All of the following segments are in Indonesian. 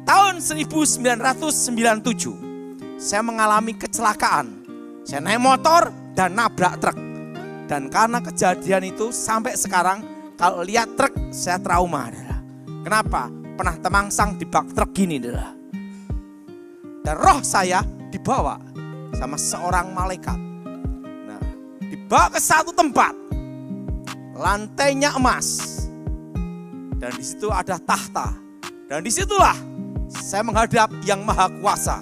tahun 1997 saya mengalami kecelakaan. Saya naik motor dan nabrak truk. Dan karena kejadian itu sampai sekarang kalau lihat truk saya trauma. Kenapa? Pernah temangsang di bak truk gini. Dan roh saya dibawa sama seorang malaikat. Nah, dibawa ke satu tempat. Lantainya emas. Dan di situ ada tahta. Dan disitulah saya menghadap Yang Maha Kuasa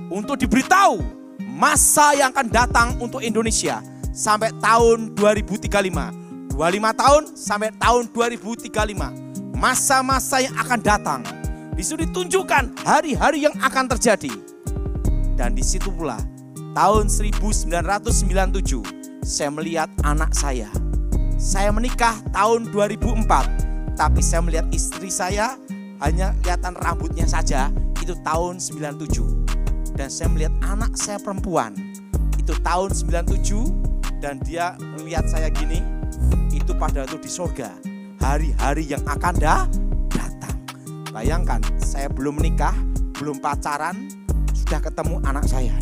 untuk diberitahu masa yang akan datang untuk Indonesia sampai tahun 2035. 25 tahun sampai tahun 2035. Masa-masa yang akan datang. Di situ ditunjukkan hari-hari yang akan terjadi. Dan di situ pula tahun 1997 saya melihat anak saya. Saya menikah tahun 2004. Tapi saya melihat istri saya hanya kelihatan rambutnya saja, itu tahun 97. Dan saya melihat anak saya perempuan, itu tahun 97. Dan dia melihat saya gini, itu pada itu di surga. Hari-hari yang akan datang. Bayangkan, saya belum menikah, belum pacaran, sudah ketemu anak saya.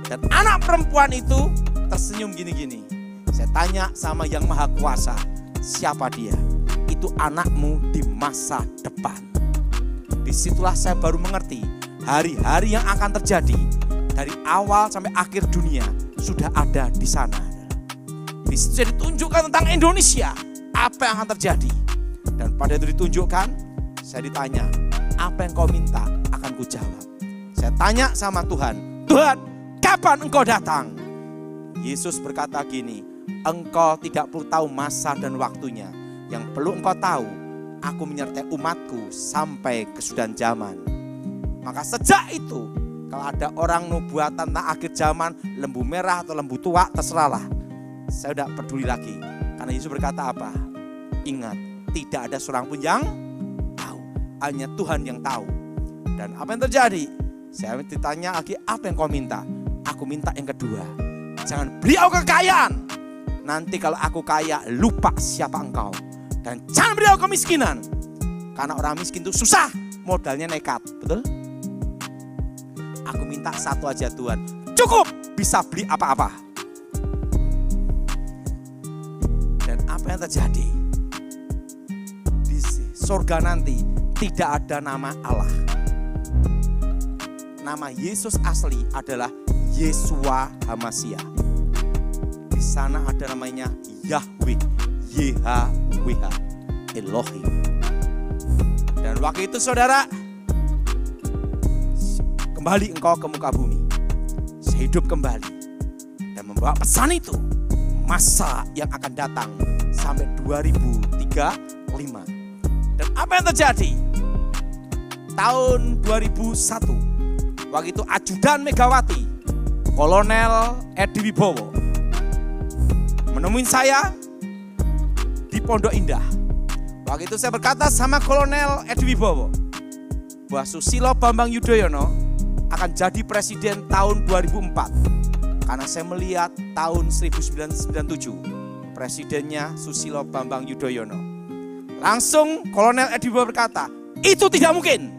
Dan anak perempuan itu tersenyum gini-gini. Saya tanya sama Yang Maha Kuasa, siapa dia? Itu anakmu di masa depan. Disitulah saya baru mengerti hari-hari yang akan terjadi dari awal sampai akhir dunia sudah ada di sana. Di situ ditunjukkan tentang Indonesia, apa yang akan terjadi. Dan pada itu ditunjukkan, saya ditanya, apa yang kau minta akan kujawab. Saya tanya sama Tuhan, Tuhan, kapan engkau datang? Yesus berkata gini, engkau tidak perlu tahu masa dan waktunya. Yang perlu engkau tahu, aku menyertai umatku sampai kesudahan zaman. Maka sejak itu, kalau ada orang nubuatan tentang akhir zaman, lembu merah atau lembu tua, terserahlah. Saya tidak peduli lagi. Karena Yesus berkata apa? Ingat, tidak ada seorang pun yang tahu. Hanya Tuhan yang tahu. Dan apa yang terjadi? Saya ditanya lagi, apa yang kau minta? Aku minta yang kedua. Jangan beli aku kekayaan. Nanti kalau aku kaya, lupa siapa engkau. Dan jangan beri aku kemiskinan. Karena orang miskin itu susah, modalnya nekat. Betul? Aku minta satu aja Tuhan. Cukup bisa beli apa-apa. Dan apa yang terjadi? Di surga nanti tidak ada nama Allah. Nama Yesus asli adalah Yeshua HaMashiach. Di sana ada namanya Yahweh, YHWH, Elohim. Dan waktu itu saudara, kembali engkau ke muka bumi. Saya hidup kembali dan membawa pesan itu. Masa yang akan datang sampai 2035. Dan apa yang terjadi? Tahun 2001, waktu itu ajudan Megawati, Kolonel Edi Wibowo, menemuin saya di Pondok Indah. Waktu itu saya berkata sama Kolonel Edi Wibowo bahwa Susilo Bambang Yudhoyono akan jadi presiden tahun 2004. Karena saya melihat tahun 1997 presidennya Susilo Bambang Yudhoyono. Langsung Kolonel Edi Wibowo berkata, itu tidak mungkin.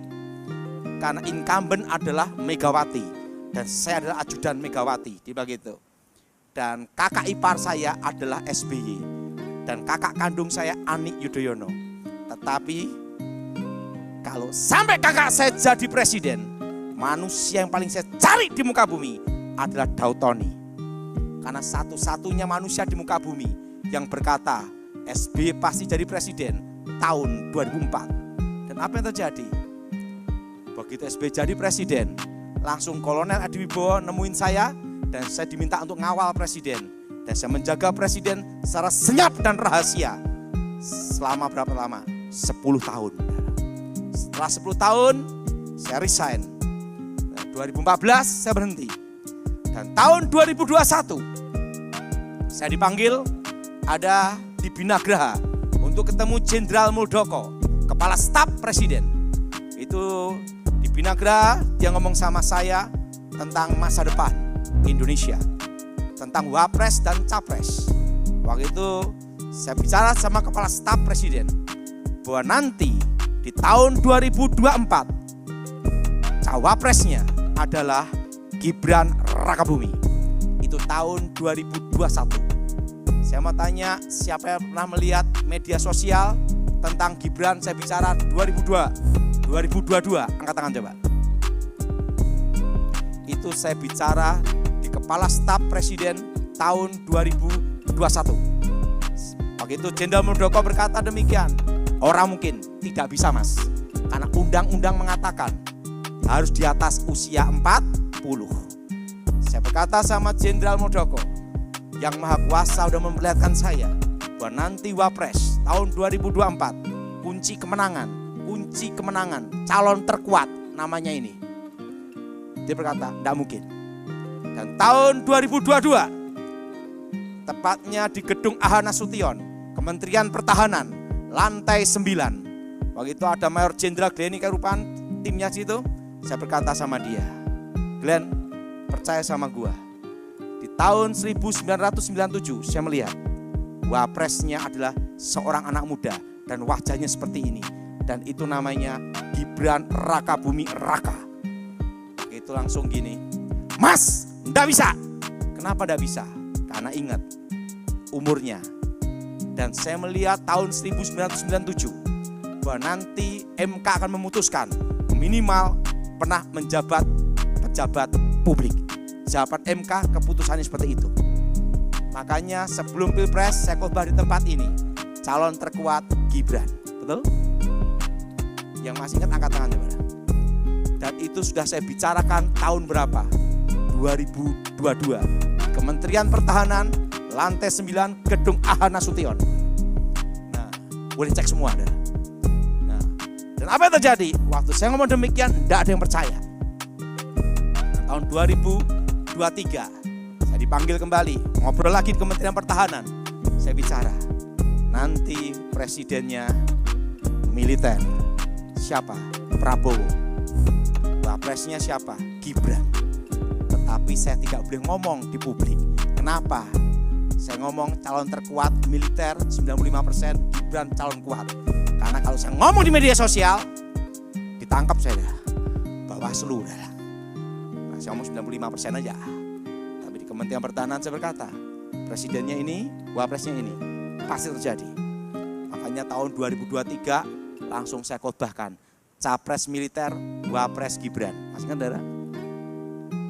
Karena incumbent adalah Megawati dan saya adalah ajudan Megawati, begitu. Dan kakak ipar saya adalah SBY dan kakak kandung saya Ani Yudhoyono. Tetapi kalau sampai kakak saya jadi presiden, manusia yang paling saya cari di muka bumi adalah Daud Tony. Karena satu-satunya manusia di muka bumi yang berkata SBY pasti jadi presiden tahun 2004. Dan apa yang terjadi? Begitu SBY jadi presiden, langsung Kolonel Edi Wibowo nemuin saya dan saya diminta untuk ngawal presiden. Dan saya menjaga presiden secara senyap dan rahasia selama berapa lama? 10 tahun. Setelah 10 tahun saya resign. Nah, 2014 saya berhenti. Dan tahun 2021 saya dipanggil ada di Binagraha untuk ketemu Jenderal Muldoko, Kepala Staf Presiden. Itu di Binagraha dia ngomong sama saya tentang masa depan Indonesia, tentang Wapres dan Capres. Waktu itu saya bicara sama Kepala Staf Presiden bahwa nanti di tahun 2024 cawapresnya adalah Gibran Rakabumi. Itu tahun 2021. Saya mau tanya, siapa yang pernah melihat media sosial tentang Gibran? Saya bicara 2022, angkat tangan coba. Itu saya bicara di Kepala Staf Presiden tahun 2021. Waktu itu Jenderal Muldoko berkata demikian, orang mungkin tidak bisa mas, karena undang-undang mengatakan harus di atas usia 40. Saya berkata sama Jenderal Muldoko, yang Maha Kuasa sudah memperlihatkan saya bahwa nanti Wapres tahun 2024 kunci kemenangan calon terkuat namanya ini. Dia berkata tidak mungkin. Dan tahun 2022 tepatnya di gedung AH Nasution, Kementerian Pertahanan, lantai 9. Waktu itu ada Mayor Jenderal Glenny Kerupan, timnya situ. Saya berkata sama dia, Glenn, percaya sama gua. Di tahun 1997 saya melihat Wapresnya adalah seorang anak muda dan wajahnya seperti ini. Dan itu namanya Gibran Rakabumi Raka. Itu langsung gini, mas, enggak bisa. Kenapa enggak bisa? Karena ingat umurnya. Dan saya melihat tahun 1997 bahwa nanti MK akan memutuskan minimal pernah menjabat pejabat publik. Jawaban MK keputusannya seperti itu. Makanya sebelum Pilpres saya khotbah di tempat ini, calon terkuat Gibran. Betul? Yang masih ingat angkat tangan coba. Dan itu sudah saya bicarakan tahun berapa? 2022. Kementerian Pertahanan, lantai 9, gedung AH Nasution. Nah, boleh cek semua ada. Nah, dan apa yang terjadi? Waktu saya ngomong demikian, tidak ada yang percaya. Nah, tahun 2023, saya dipanggil kembali, ngobrol lagi di Kementerian Pertahanan. Saya bicara, nanti presidennya militer. Siapa? Prabowo. Wapresnya siapa? Gibran. Tetapi saya tidak boleh ngomong di publik. Kenapa? Saya ngomong calon terkuat militer 95%, Gibran calon kuat. Karena kalau saya ngomong di media sosial, ditangkap saya dah. Bawaslu dah. Nah, saya ngomong 95% aja. Tapi di Kementerian Pertahanan saya berkata, presidennya ini, wapresnya ini. Pasti terjadi. Makanya tahun 2023 langsung saya khotbahkan. Capres militer, Wapres Gibran. Masih kan darah?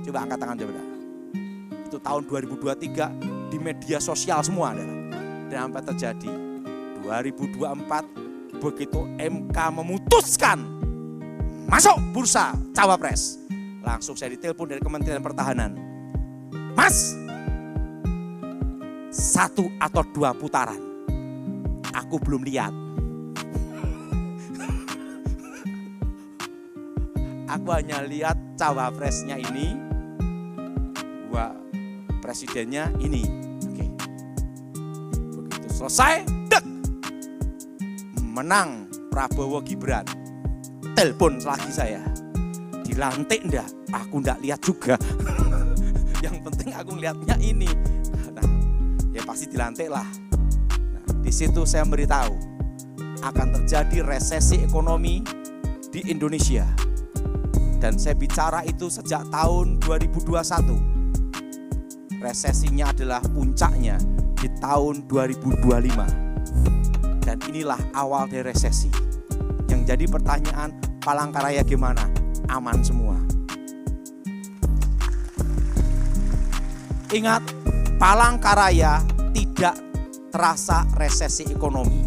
Coba angkat tangan coba. Itu tahun 2023 di media sosial semua darah. Dan apa terjadi? 2024 begitu MK memutuskan masuk bursa cawapres. Langsung saya ditelepon dari Kementerian Pertahanan. Mas, 1 atau 2 putaran. Aku belum lihat. Aku hanya lihat cawapresnya ini, presidennya ini. Oke. Begitu selesai, dek, menang Prabowo Gibran. Telepon lagi saya, dilantik enggak? Aku enggak lihat juga. Yang penting aku lihatnya ini. Nah, ya pasti dilantik lah. Nah, di situ saya memberitahu akan terjadi resesi ekonomi di Indonesia. Dan saya bicara itu sejak tahun 2021. Resesinya adalah puncaknya di tahun 2025. Dan inilah awal dari resesi. Yang jadi pertanyaan, Palangkaraya gimana? Aman semua. Ingat, Palangkaraya tidak terasa resesi ekonomi.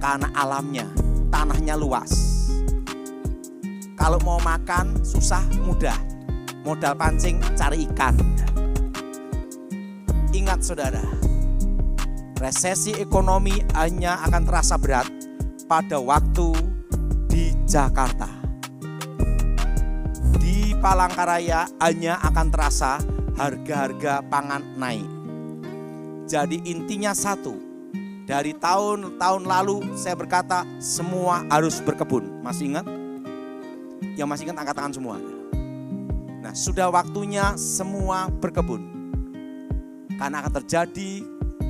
Karena alamnya, tanahnya luas. Kalau mau makan susah mudah, modal pancing cari ikan. Ingat saudara, resesi ekonomi hanya akan terasa berat pada waktu di Jakarta. Di Palangkaraya hanya akan terasa harga-harga pangan naik. Jadi intinya satu, dari tahun-tahun lalu saya berkata semua harus berkebun. Masih ingat? Yang masih ingat angkat tangan semua. Nah, sudah waktunya semua berkebun. Karena akan terjadi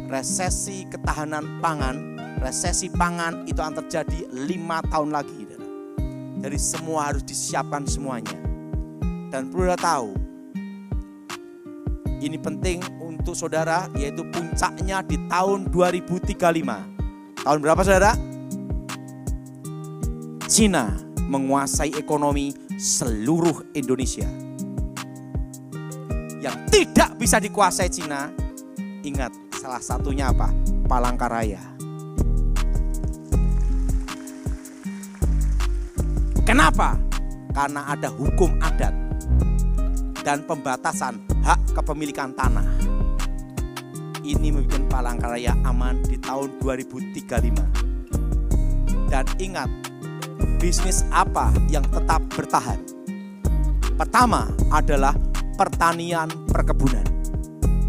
resesi ketahanan pangan. Resesi pangan itu akan terjadi 5 tahun lagi. Jadi semua harus disiapkan semuanya. Dan perlu tahu, ini penting untuk saudara, yaitu puncaknya di tahun 2035. Tahun berapa saudara? Cina menguasai ekonomi seluruh Indonesia. Yang tidak bisa dikuasai Cina, ingat salah satunya apa? Palangkaraya. Kenapa? Karena ada hukum adat dan pembatasan hak kepemilikan tanah. Ini membuat Palangkaraya aman di tahun 2035. Dan ingat, bisnis apa yang tetap bertahan? Pertama adalah pertanian perkebunan.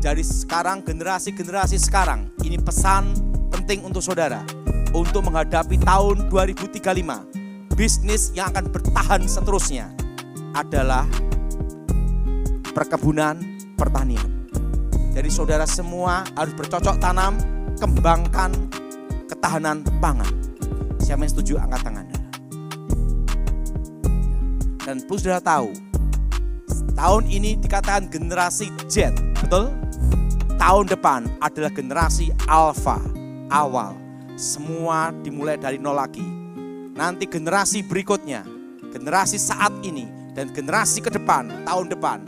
Jadi sekarang generasi sekarang, ini pesan penting untuk saudara. Untuk menghadapi tahun 2035. Bisnis yang akan bertahan seterusnya adalah perkebunan, pertanian. Jadi saudara semua harus bercocok tanam, kembangkan ketahanan pangan. Siapa yang setuju angkat tangan. Dan perlu saudara tahu, tahun ini dikatakan generasi Z, betul? Tahun depan adalah generasi Alpha, awal. Semua dimulai dari nol lagi. Nanti generasi berikutnya, generasi saat ini, dan generasi ke depan, tahun depan,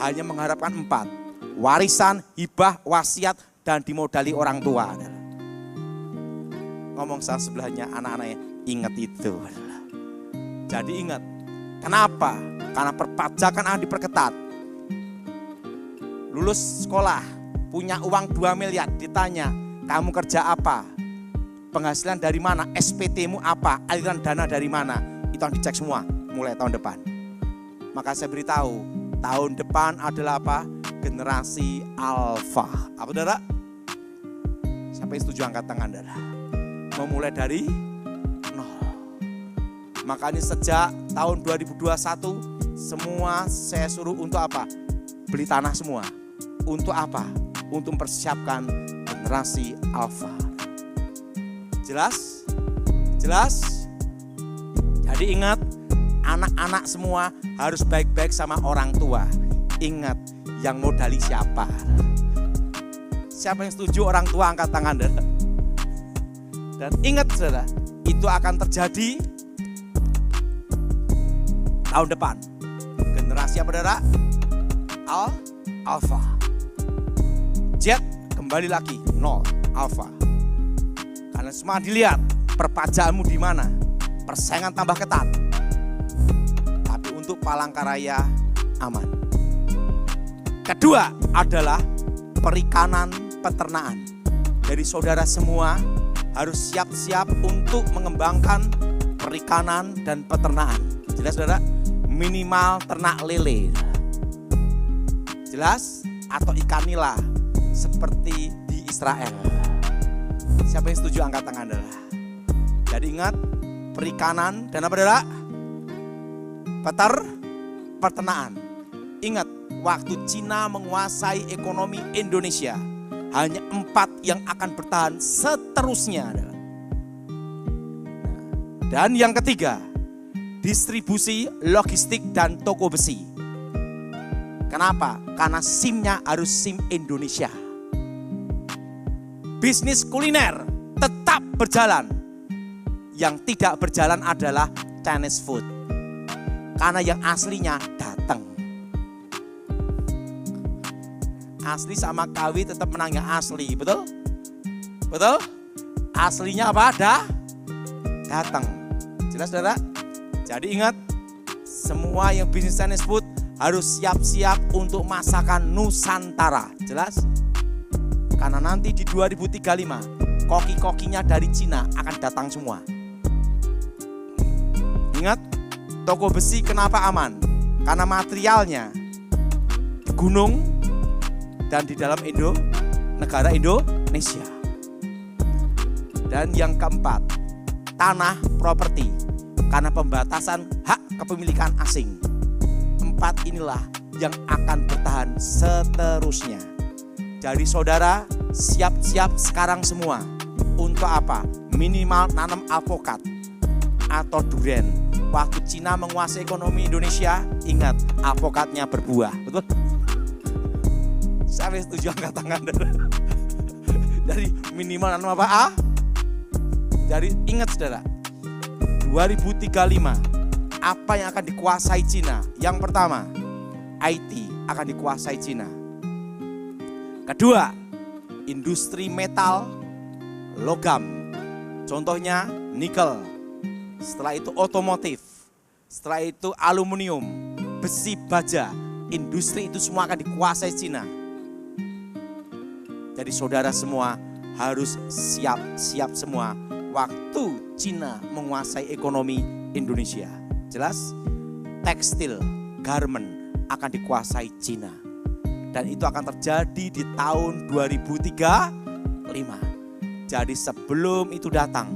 hanya mengharapkan 4. Warisan, hibah, wasiat, dan dimodali orang tua. Ngomong sama sebelahnya, anak-anaknya, ingat itu. Jadi ingat, kenapa? Karena perpajakan akan diperketat. Lulus sekolah, punya uang 2 miliar, ditanya, kamu kerja apa? Penghasilan dari mana, SPT-mu apa, aliran dana dari mana, itu yang dicek semua mulai tahun depan. Maka saya beritahu, tahun depan adalah apa? Generasi Alpha. Apa saudara? Siapa yang setuju angkat tangan saudara? Memulai dari nol. Makanya sejak tahun 2021, semua saya suruh untuk apa? Beli tanah semua. Untuk apa? Untuk mempersiapkan generasi Alpha. Jelas? Jelas? Jadi ingat, anak-anak semua harus baik-baik sama orang tua. Ingat, yang modali siapa? Siapa yang setuju orang tua angkat tangan. Dan ingat saudara, itu akan terjadi tahun depan. Generasi apa saudara? Alpha. Z kembali lagi, nol, Alpha. Karena semua dilihat perpajaanmu di mana, persaingan tambah ketat. Tapi untuk Palangkaraya aman. Kedua adalah perikanan peternakan. Jadi saudara semua harus siap-siap untuk mengembangkan perikanan dan peternakan. Jelas saudara? Minimal ternak lele. Jelas? Atau ikan nila seperti di Israel. Siapa yang setuju angkat tangan saudara? Jadi ingat, perikanan dan apa saudara? Peternakan. Ingat, waktu Cina menguasai ekonomi Indonesia, hanya 4 yang akan bertahan seterusnya. Dan yang ketiga, distribusi, logistik, dan toko besi. Kenapa? Karena SIM-nya harus SIM Indonesia. Bisnis kuliner tetap berjalan. Yang tidak berjalan adalah Chinese food. Karena yang aslinya datang. Asli sama KW tetap menang yang asli, betul? Betul? Aslinya apa? Datang. Jelas saudara? Jadi ingat, semua yang bisnis Chinese food harus siap-siap untuk masakan Nusantara. Jelas? Karena nanti di 2035, koki-kokinya dari Cina akan datang semua. Ingat, toko besi kenapa aman? Karena materialnya di gunung dan di dalam negara Indonesia. Dan yang keempat, tanah properti. Karena pembatasan hak kepemilikan asing. 4 inilah yang akan bertahan seterusnya. Jadi saudara, siap-siap sekarang semua. Untuk apa? Minimal nanam alpukat. atau duren. Waktu Cina menguasai ekonomi Indonesia, ingat avokatnya berbuah. Betul? Siapa yang setuju angkat tangan? Dari minimal nanam apa? A? Dari ingat saudara, 2035 apa yang akan dikuasai Cina? Yang pertama, IT akan dikuasai Cina. Kedua, industri metal, logam. Contohnya nikel. Setelah itu otomotif. Setelah itu aluminium, besi, baja. Industri itu semua akan dikuasai Cina. Jadi saudara semua harus siap semua waktu Cina menguasai ekonomi Indonesia. Jelas? Tekstil, garment akan dikuasai Cina. Dan itu akan terjadi di tahun 2035. Jadi sebelum itu datang,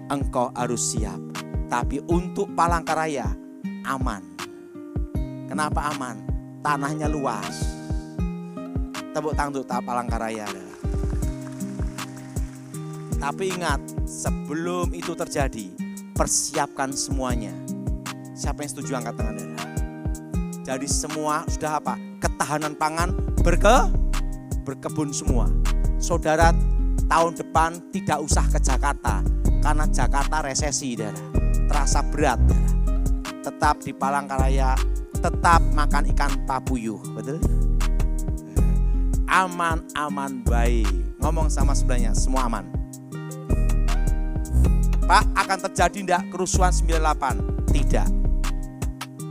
engkau harus siap. Tapi untuk Palangkaraya aman. Kenapa aman? Tanahnya luas. Tepuk tangan untuk Palangkaraya. Tapi ingat, sebelum itu terjadi, persiapkan semuanya. Siapa yang setuju angkat tangan saudara? Jadi semua sudah apa? Ketahanan pangan berkebun semua. Saudara tahun depan tidak usah ke Jakarta. Karena Jakarta resesi saudara. Terasa berat saudara. Tetap di Palangkaraya, tetap makan ikan papuyuh. Betul? Aman baik. Ngomong sama sebelahnya, semua aman. Pak, akan terjadi enggak kerusuhan 98? Tidak.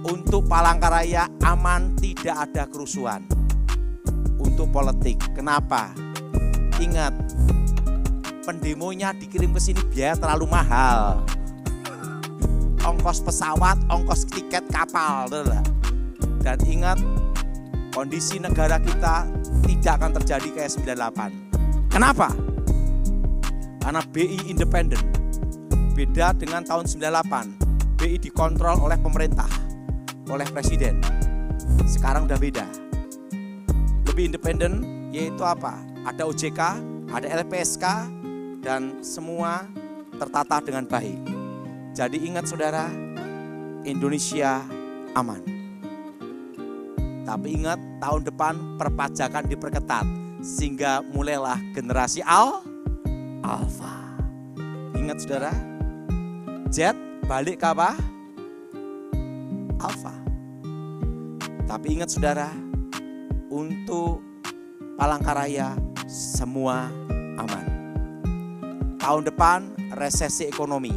Untuk Palangkaraya aman, tidak ada kerusuhan. Untuk politik, kenapa? Ingat, pendemonya dikirim ke sini biaya terlalu mahal. Ongkos pesawat, ongkos tiket kapal. Dan ingat, kondisi negara kita tidak akan terjadi kayak 98. Kenapa? Karena BI independen. Beda dengan tahun 98. BI dikontrol oleh pemerintah, oleh presiden. Sekarang udah beda. Lebih independen, yaitu apa? Ada OJK, ada LPSK, dan semua tertata dengan baik. Jadi ingat saudara, Indonesia aman. Tapi ingat, tahun depan perpajakan diperketat. Sehingga mulailah generasi Alpha. Ingat saudara, Z balik ke apa? Alpha. Tapi ingat saudara, untuk Palangkaraya semua aman. Tahun depan resesi ekonomi.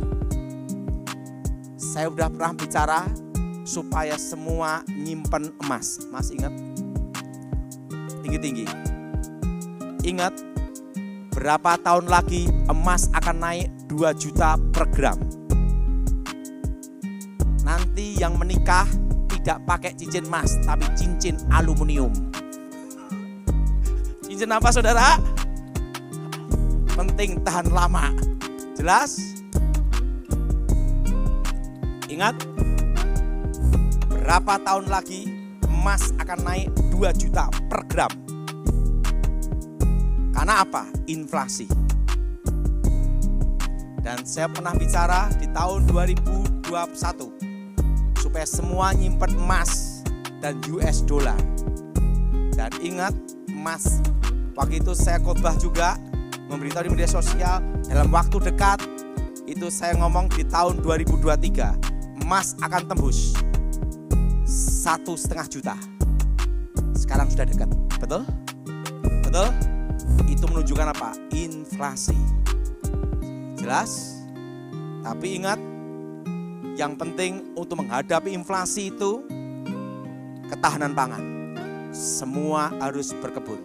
Saya udah pernah bicara supaya semua nyimpen emas. Mas ingat? Tinggi-tinggi. Ingat, berapa tahun lagi emas akan naik 2 juta per gram. Nanti yang menikah tidak pakai cincin emas, tapi cincin aluminium. Cincin apa saudara? Penting tahan lama. Jelas? Ingat, berapa tahun lagi emas akan naik 2 juta per gram. Karena apa? Inflasi. Dan saya pernah bicara di tahun 2021 supaya semua nyimpen emas dan US dollar. Dan ingat, emas, waktu itu saya khotbah juga, memberitahu di media sosial, dalam waktu dekat, itu saya ngomong di tahun 2023, emas akan tembus 1,5 juta. Sekarang sudah dekat, betul? Betul? Itu menunjukkan apa? Inflasi. Jelas? Tapi ingat, yang penting untuk menghadapi inflasi itu ketahanan pangan. Semua harus berkebun.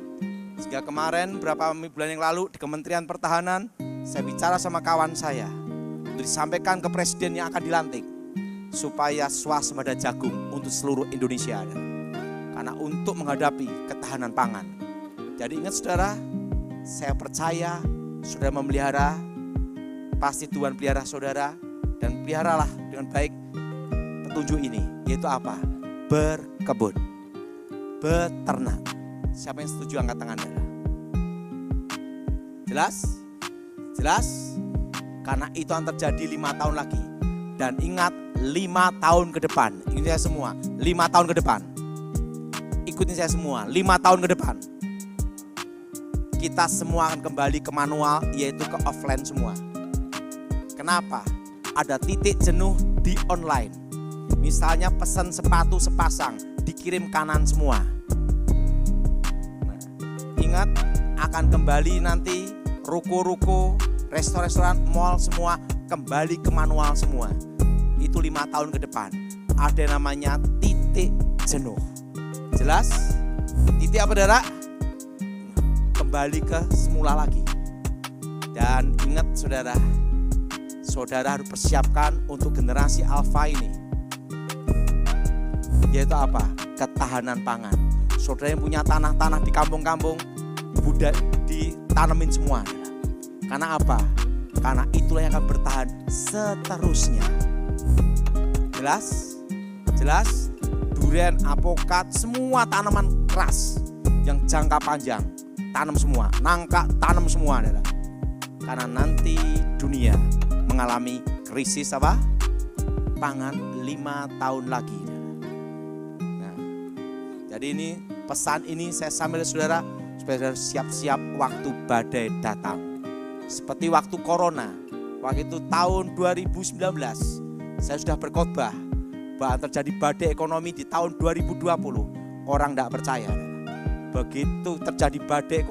Sehingga kemarin beberapa bulan yang lalu di Kementerian Pertahanan, saya bicara sama kawan saya untuk disampaikan ke presiden yang akan dilantik supaya swasembada jagung untuk seluruh Indonesia. Karena untuk menghadapi ketahanan pangan. Jadi ingat saudara, saya percaya saudara memelihara, pasti Tuhan pelihara saudara, dan peliharalah dengan baik petunjuk ini, yaitu apa? Berkebun, beternak. Siapa yang setuju angkat tangan saudara? Jelas? Jelas? Karena itu akan terjadi 5 tahun lagi. Dan ingat 5 tahun ke depan, ikutin saya semua, 5 tahun ke depan. Ikutin saya semua, 5 tahun ke depan. Kita semua akan kembali ke manual, yaitu ke offline semua. Kenapa? Ada titik jenuh di online. Misalnya pesan sepatu sepasang, dikirim kanan semua. Nah, ingat, akan kembali nanti ruko-ruko, restoran-restoran, mall semua kembali ke manual semua. Itu 5 tahun ke depan. Ada namanya titik jenuh. Jelas? Titik apa, saudara? Kembali ke semula lagi. Dan ingat saudara, saudara harus persiapkan untuk generasi alfa ini. Yaitu apa? Ketahanan pangan. Saudara yang punya tanah-tanah di kampung-kampung, ditanemin semua. Karena apa? Karena itulah yang akan bertahan seterusnya. Jelas? Jelas? Durian, apokat, semua tanaman keras yang jangka panjang, tanam semua. Nangka, tanam semua. Karena nanti dunia mengalami krisis apa? Pangan 5 tahun lagi. Nah, jadi ini pesan ini saya sambil saudara supaya siap-siap waktu badai datang. Seperti waktu corona, waktu itu tahun 2019, saya sudah berkhotbah bahwa terjadi badai ekonomi di tahun 2020. Orang tidak percaya. Begitu terjadi badai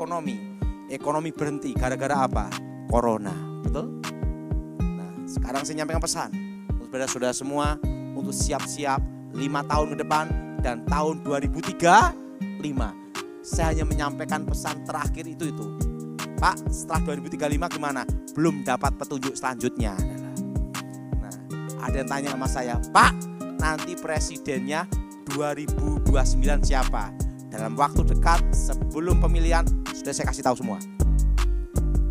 ekonomi berhenti gara-gara apa? Corona, betul? Nah, sekarang saya nyampaikan pesan untuk saudara-saudara semua untuk siap-siap 5 tahun ke depan dan tahun 2035. Saya hanya menyampaikan pesan terakhir itu. Pak, setelah 2035 gimana? Belum dapat petunjuk selanjutnya. Nah, ada yang tanya sama saya, Pak, nanti presidennya 2029 siapa? Dalam waktu dekat sebelum pemilihan sudah saya kasih tahu semua.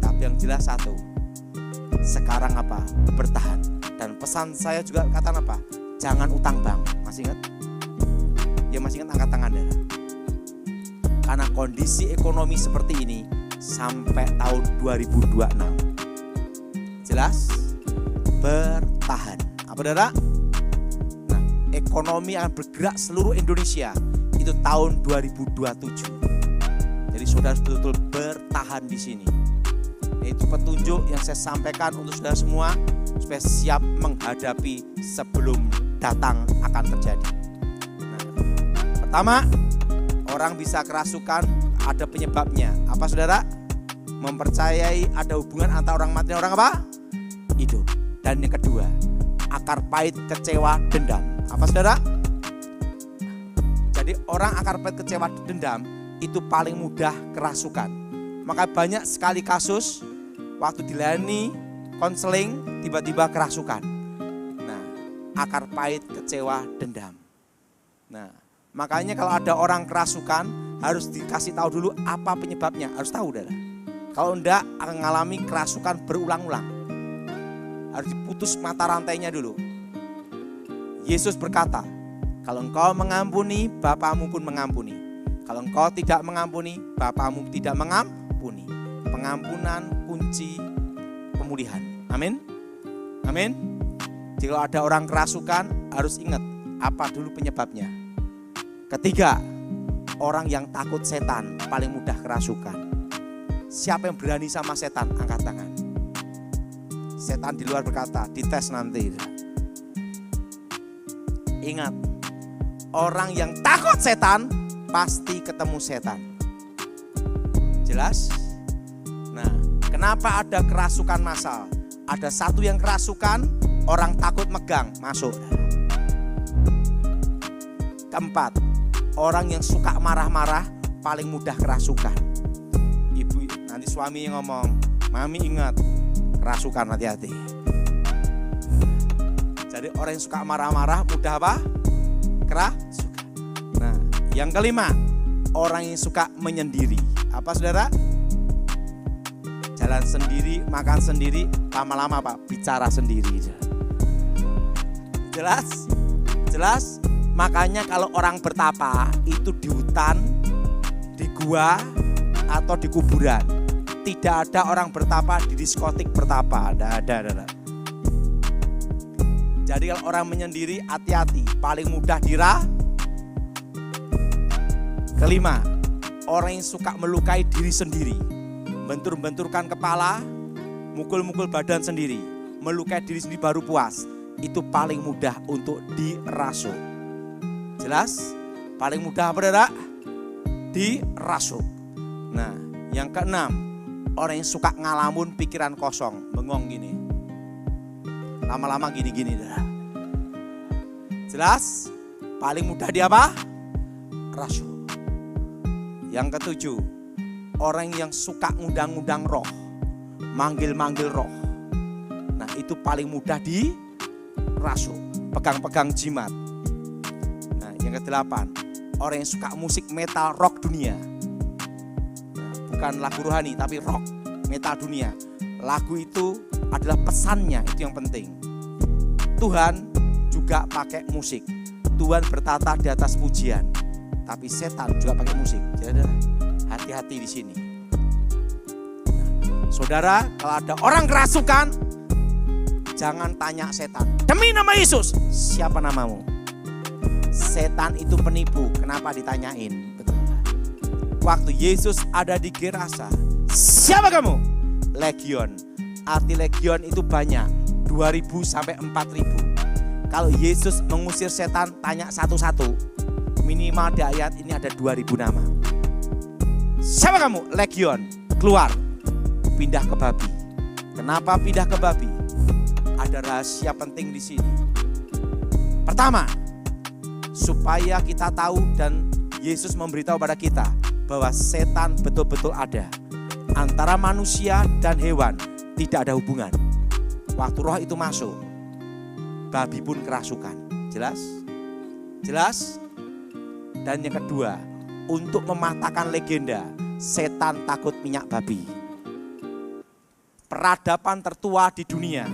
Tapi yang jelas satu, sekarang apa? Bertahan. Dan pesan saya juga kata apa? Jangan utang bank. Masih ingat? Ya masih ingat, angkat tangan deh. Karena kondisi ekonomi seperti ini sampai tahun 2026. Jelas? Bertahan. Apa saudara? Nah, ekonomi akan bergerak seluruh Indonesia itu tahun 2027. Jadi saudara betul-betul bertahan di sini. Itu petunjuk yang saya sampaikan untuk saudara semua supaya siap menghadapi sebelum datang akan terjadi. Nah, pertama, orang bisa kerasukan, ada penyebabnya. Apa saudara? Mempercayai ada hubungan antara orang mati dan orang apa? Hidup. Dan yang kedua, akar pahit, kecewa, dendam. Apa saudara? Jadi orang akar pahit, kecewa, dendam itu paling mudah kerasukan. Maka banyak sekali kasus waktu dilayani konseling tiba-tiba kerasukan. Nah, akar pahit, kecewa, dendam. Nah, makanya kalau ada orang kerasukan harus dikasih tahu dulu apa penyebabnya, harus tahu saudara. Kalau enggak akan mengalami kerasukan berulang-ulang. Harus diputus mata rantainya dulu. Yesus berkata, kalau engkau mengampuni, Bapamu pun mengampuni. Kalau engkau tidak mengampuni, Bapamu tidak mengampuni. Pengampunan kunci pemulihan. Amin. Amin. Jadi kalau ada orang kerasukan harus ingat apa dulu penyebabnya. Ketiga, orang yang takut setan paling mudah kerasukan. Siapa yang berani sama setan? Angkat tangan. Setan di luar berkata, dites nanti. Ingat, orang yang takut setan pasti ketemu setan. Jelas? Nah, kenapa ada kerasukan massal? Ada satu yang kerasukan, orang takut megang, masuk. Keempat, orang yang suka marah-marah paling mudah kerasukan. Ibu, nanti suami ngomong, mami ingat, kerasukan, hati-hati. Jadi orang yang suka marah-marah mudah apa? Kerasukan. Nah, yang kelima, orang yang suka menyendiri. Apa saudara? Jalan sendiri, makan sendiri, lama-lama apa? Bicara sendiri. Jelas? Jelas? Makanya kalau orang bertapa itu di hutan, di gua, atau di kuburan. Tidak ada orang bertapa di diskotik bertapa. Ada. Jadi kalau orang menyendiri, hati-hati, paling mudah Kelima, orang yang suka melukai diri sendiri, bentur-benturkan kepala, mukul-mukul badan sendiri, melukai diri sendiri baru puas, itu paling mudah untuk dirasuk. Jelas? Paling mudah apa, saudara? Dirasuk. Nah, yang keenam, orang yang suka ngalamun pikiran kosong, bengong gini. Lama-lama gini-gini, saudara. Jelas? Paling mudah dia apa? Rasuk. Yang ketujuh, orang yang suka ngundang-ngundang roh, manggil-manggil roh. Nah, itu paling mudah dirasuk, pegang-pegang jimat. Nah, yang kedelapan, orang yang suka musik metal rock dunia. Nah, bukan lagu rohani, tapi rock, metal dunia. Lagu itu adalah pesannya, itu yang penting. Tuhan juga pakai musik. Tuhan bertata di atas pujian. Tapi setan juga pakai musik. Jadi hati-hati di sini. Nah, saudara, kalau ada orang kerasukan, jangan tanya setan. Demi nama Yesus, siapa namamu? Setan itu penipu. Kenapa ditanyain? Betul. Waktu Yesus ada di Gerasa, siapa kamu? Legion. Arti legion itu banyak, 2000 sampai 4000. Kalau Yesus mengusir setan, tanya satu-satu. Minimal di ayat ini ada 2000 nama. Siapa kamu? Legion. Keluar. Pindah ke babi. Kenapa pindah ke babi? Ada rahasia penting di sini. Pertama, supaya kita tahu dan Yesus memberitahu pada kita bahwa setan betul-betul ada. Antara manusia dan hewan tidak ada hubungan. Waktu roh itu masuk, babi pun kerasukan. Jelas? Jelas? Dan yang kedua, untuk mematahkan legenda, setan takut minyak babi. Peradaban tertua di dunia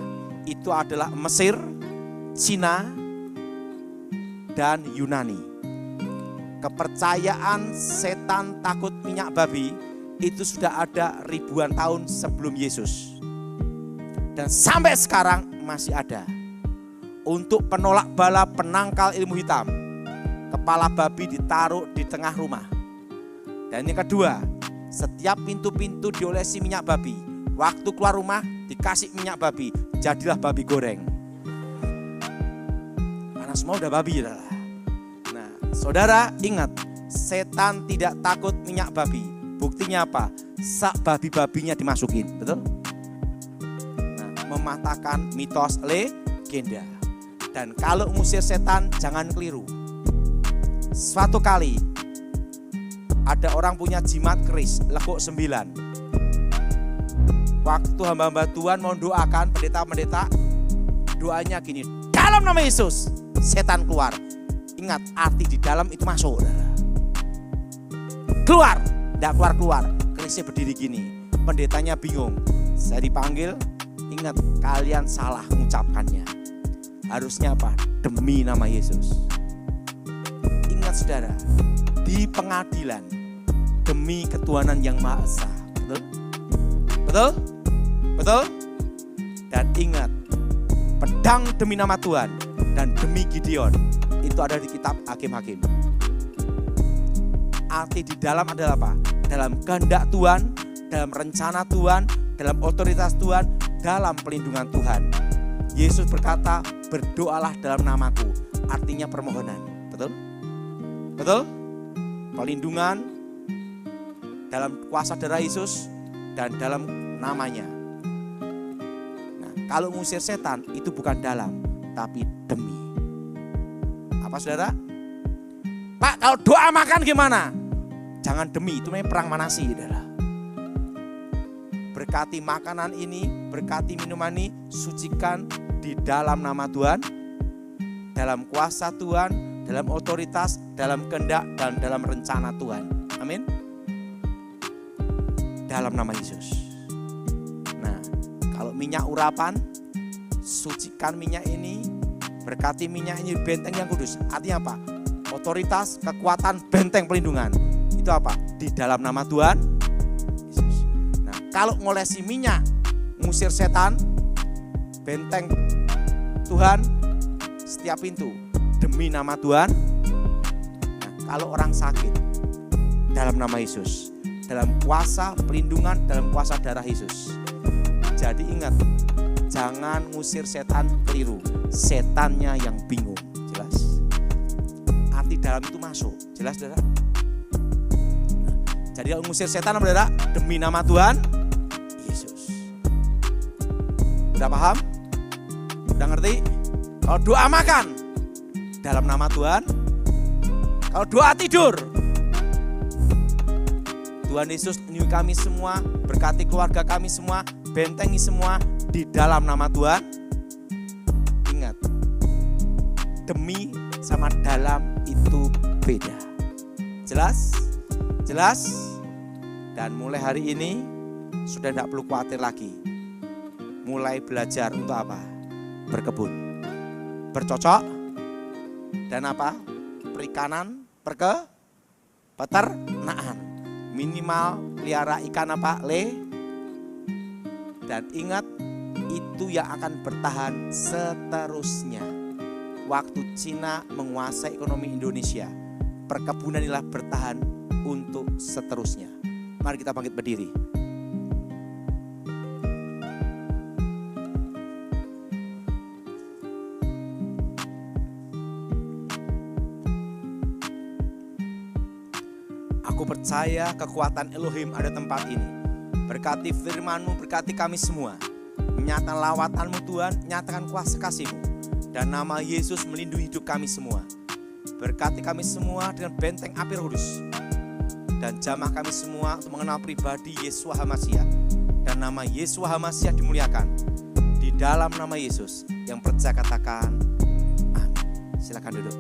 itu adalah Mesir, Cina, dan Yunani. Kepercayaan setan takut minyak babi itu sudah ada ribuan tahun sebelum Yesus. Dan sampai sekarang masih ada. Untuk penolak bala penangkal ilmu hitam, kepala babi ditaruh di tengah rumah. Dan yang kedua, setiap pintu-pintu diolesi minyak babi. Waktu keluar rumah dikasih minyak babi, jadilah babi goreng. Karena semua udah babi. Nah, saudara ingat, setan tidak takut minyak babi. Buktinya apa? Sak babi-babinya dimasukin, betul? Nah, mematahkan mitos legenda. Dan kalau ngusir setan jangan keliru. Suatu kali ada orang punya jimat keris, lekuk 9. Waktu hamba-hamba Tuhan mau doakan, pendeta-pendeta doanya gini, dalam nama Yesus setan keluar. Ingat, arti di dalam itu masuk. Keluar, tidak keluar-keluar. Kerisnya berdiri gini, pendetanya bingung. Saya dipanggil, ingat kalian salah mengucapkannya. Harusnya apa? Demi nama Yesus. Ingat saudara, di pengadilan demi ketuhanan yang Maha Esa. Betul? Betul? Betul? Dan ingat, pedang demi nama Tuhan dan demi Gideon itu ada di kitab Hakim-Hakim. Arti di dalam adalah apa? Dalam kehendak Tuhan, dalam rencana Tuhan, dalam otoritas Tuhan, dalam pelindungan Tuhan. Yesus berkata, berdoalah dalam namaku. Artinya permohonan. Betul? Betul? Pelindungan dalam kuasa darah Yesus dan dalam namanya. Nah, kalau mengusir setan itu bukan dalam, tapi demi. Apa saudara? Pak, kalau doa makan gimana? Jangan demi, itu namanya perang manasi. Saudara. Berkati makanan ini, berkati minuman ini, sucikan di dalam nama Tuhan, dalam kuasa Tuhan, dalam otoritas, dalam kehendak, dan dalam rencana Tuhan. Amin. Dalam nama Yesus. Nah, kalau minyak urapan, sucikan minyak ini, berkati minyak ini benteng yang kudus. Artinya apa? Otoritas, kekuatan, benteng pelindungan. Itu apa? Di dalam nama Tuhan Yesus. Nah, kalau ngolesi minyak, ngusir setan, benteng Tuhan, setiap pintu demi nama Tuhan. Nah, kalau orang sakit dalam nama Yesus, dalam kuasa perlindungan, dalam kuasa darah Yesus. Jadi ingat, jangan ngusir setan keliru, setannya yang bingung. Jelas? Arti dalam itu masuk, jelas saudara? Nah, jadi kalau ngusir setan saudara, demi nama Tuhan Yesus. Udah paham? Udah ngerti? Kalau doa makan dalam nama Tuhan. Kalau doa tidur, Tuhan Yesus menyertai kami semua, berkati keluarga kami semua, bentengi semua di dalam nama Tuhan. Ingat, demi sama dalam itu beda. Jelas? Jelas? Dan mulai hari ini sudah tidak perlu khawatir lagi. Mulai belajar untuk apa? Berkebun, bercocok, dan apa? Perikanan, peternakan. Minimal pelihara ikan apa? Dan ingat, itu yang akan bertahan seterusnya. Waktu Cina menguasai ekonomi Indonesia, perkebunan inilah bertahan untuk seterusnya. Mari kita bangkit berdiri. Aku percaya kekuatan Elohim ada tempat ini. Berkati firman-Mu, berkati kami semua. Nyatakan lawatan-Mu Tuhan, nyatakan kuasa kasih-Mu. Dan nama Yesus melindungi hidup kami semua. Berkati kami semua dengan benteng api Roh Kudus. Dan jamah kami semua untuk mengenal pribadi Yeshua HaMashiach. Dan nama Yeshua HaMashiach dimuliakan. Di dalam nama Yesus yang percaya katakan amin. Silakan duduk.